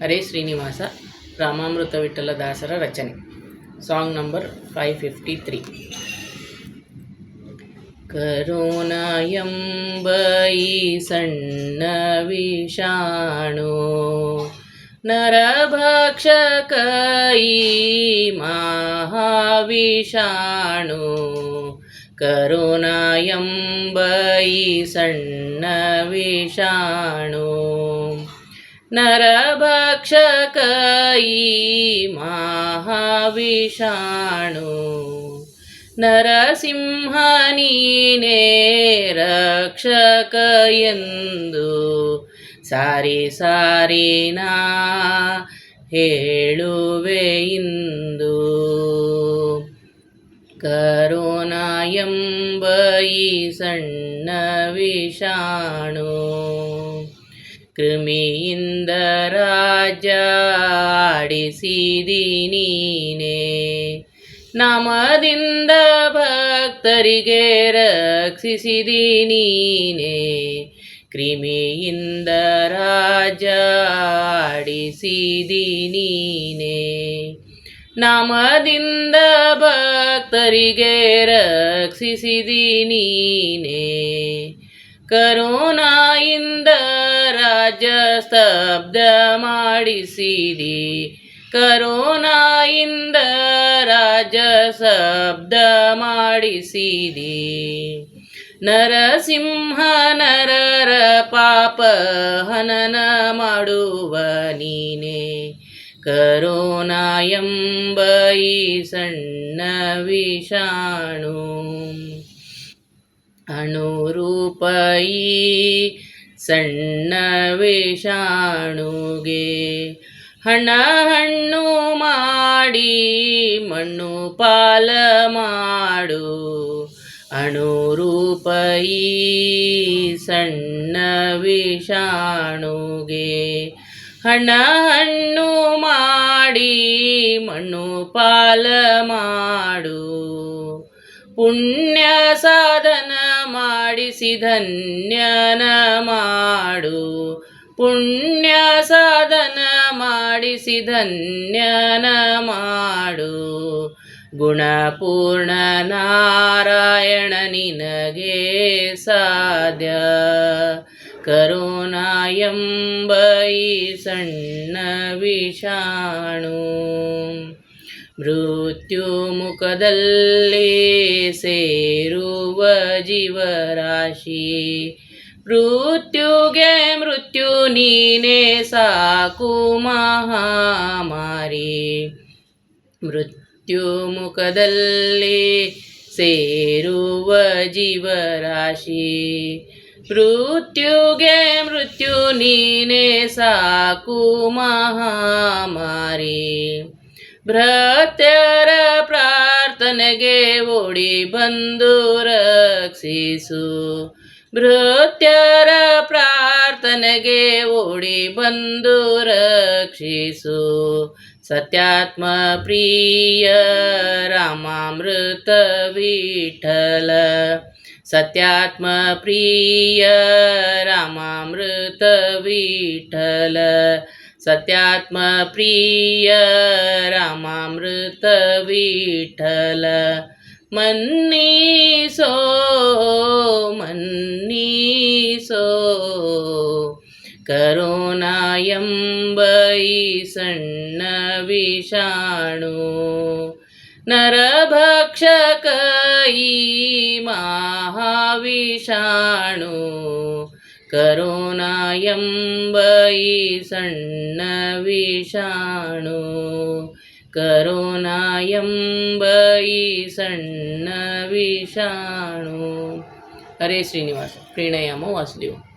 ಹರೇ ಶ್ರೀನಿವಾಸ ರಾಮಾಮೃತ ವಿಠಲ ದಾಸರ ರಚನೆ. Song number 553. Corona ಎಂಬ ಈ ಸಣ್ಣ ವಿಷಾಣು ನರಭಕ್ಷಕ ಈ ಮಹಾವಿಷಾಣು. ಕರೋನಾ ಎಂಬ ಈ ಸಣ್ಣ ವಿಷಾಣು ನರಭಕ್ಷಕ ಈ ಮಹಾವಿಷಾಣು. ನರಸಿಂಹ ನೀನೇ ರಕ್ಷಕ ಎಂದು ಸಾರಿ ಸಾರಿ ನಾ ಹೇಳುವೆ ಇಂದು. ಕರೋನಾ ಎಂಬ ಈ ಸಣ್ಣ ವಿಷಾಣು ಕೃಮಿಯಿಂದ ರಾಜ್ಯ ಆಡಿಸಿದಿ ನೀನೇ. ನಾಮದಿಂದ ಭಕ್ತರಿಗೆ ರಕ್ಷಿಸಿದಿ ನೀನೇ. ಕ್ರಿಮಿಯಿಂದ ರಾಜ್ಯ ಆಡಿಸಿದಿ ನೀನೇ. ನಾಮದಿಂದ ಭಕ್ತರಿಗೆ ರಕ್ಷಿಸಿದಿ ನೀನೇ. ಕರೋನಾಯಿಂದ ರಾಜ್ಯ ಸ್ತಬ್ಧ ಮಾಡಿಸಿದಿ. ಕರೋನಾಯಿಂದ ರಾಜ್ಯ ಸ್ತಬ್ಧ ಮಾಡಿಸಿದಿ. ನರಸಿಂಹ ನರರ ಪಾಪ ಹನನ ಮಾಡುವ ನೀನೇ. ಕರೋನಾ ಎಂಬ ಈ ಸಣ್ಣ ವಿಷಾಣು ಅಣುರೂಪ ಈ ಸಣ್ಣ ವಿಷಾಣುಗೆ ಹಣ ಹಣ್ಣು ಮಾಡಿ ಮಣ್ಣು ಪಾಲ ಮಾಡು. ಅಣುರೂಪ ಈ ಸಣ್ಣ ವಿಷಾಣುಗೆ ಹಣ ಹಣ್ಣು ಮಾಡಿ ಮಣ್ಣು ಪಾಲ ಮಾಡು. ಪುಣ್ಯ ಸಾಧನ ಮಾಡಿಸಿ ಧನ್ಯನ ಮಾಡು. ಪುಣ್ಯ ಸಾಧನ ಮಾಡಿಸಿ ಧನ್ಯನ ಮಾಡು. ಗುಣಪೂರ್ಣ ನಾರಾಯಣ ನಿನಗೆ ಸಾಧ್ಯ. ಕರೋನಾ ಎಂಬ ಈ ಸಣ್ಣ ವಿಷಾಣು ಮೃತ್ಯು ಮುಖದಲ್ಲಿ ಸೇರುವ ಜೀವರಾಶಿ. ಮೃತ್ಯುಗೆ ಮೃತ್ಯು ನೀನೇ ಸಾಕು ಮಹಾಮಾರಿ. ಮೃತ್ಯು ಮುಖದಲ್ಲಿ ಸೇರುವ ಜೀವರಾಶಿ. ಮೃತ್ಯುಗೆ ಮೃತ್ಯು ನೀನೇ ಸಾಕು ಮಹಾಮಾರಿ. ಭೃತ್ಯರ ಪ್ರಾರ್ಥನೆಗೆ ಓಡಿ ಬಂದು ರಕ್ಷಿಸು. ಭೃತ್ಯರ ಪ್ರಾರ್ಥನೆಗೆ ಓಡಿ ಬಂದು ರಕ್ಷಿಸು. ಸತ್ಯಾತ್ಮ ಪ್ರಿಯ ರಾಮಾಮೃತ ವಿಠಲ. ಸತ್ಯಾತ್ಮ ಪ್ರಿಯ ರಾಮಾಮೃತ ವಿಠಲ. ಸತ್ಯಾತ್ಮ ಪ್ರಿಯ ರಾಮಾಮೃತ ವಿಠಲ. ಮನ್ನಿಸೋ ಮನ್ನಿಸೋ. ಕರೋನಾ ಎಂಬ ಈ ಸಣ್ಣ ವಿಷಾಣು ನರಭಕ್ಷಕ ಈ ಮಹಾವಿಷಾಣು. ಕರೋನಾ ಎಂಬ ಈ ಸಣ್ಣ ವಿಷಾಣು. ಕರೋನಾ ಎಂಬ ಈ ಸಣ್ಣ ವಿಷಾಣು. ಹರೇ ಶ್ರೀನಿವಾಸ. ಪ್ರಣಾಮ ವಾಸುದೇವ.